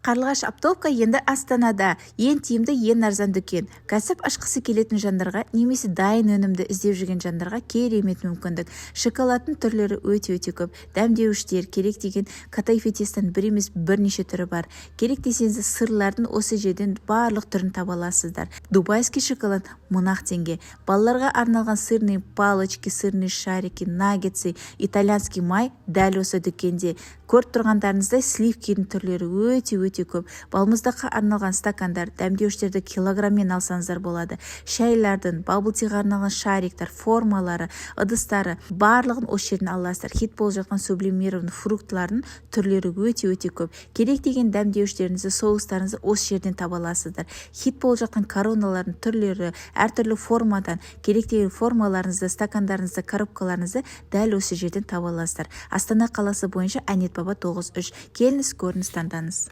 Қарлығаш оптовка енді Астанада ең тиімді, ең арзан дүкен. Кәсіп ашқысы келетін жандарға немесе дайын өнімді іздеп жүрген жандарға керемет мүмкіндік. Шоколадтың түрлері өте көп. Дәмдеуіштер керек деген катайфетестен бір емес бірнеше түрі бар. Керек десеңіз сырлардың осы жерден барлық түрін таба аласыздар. Дубайский шоколад мынақ теңге. Балаларға арналған сырные палочки, сырные шарики, наггетсы, итальянский май дәл осы дүкенде. Көріп тұрғандарыңыздай сливкенің түрлері өте көп. Балмұздаққа арналған стакандар, дәмдеуіштерді килограммен алсаңыздар болады. Шайлардың, бабл-тиға арналған шариктар, формалары, ыдыстары барлығын осы жерден аласыздар. Хит болып жатқан сублимированный фруктлардың түрлері өте көп. Керек деген дәмдеуіштеріңізді, соустарыңызды осы жерден таба аласыздар. Хит болып жатқан короналардың түрлері әртүрлі формадан, керек деген формаларыңызды, стакандарыңызды, коробкаларыңызды дәл осы жерден таба аласыздар. Астана қаласы бойынша Әнет Баба 93. Келіңіз, көріңіз, таңдаңыз.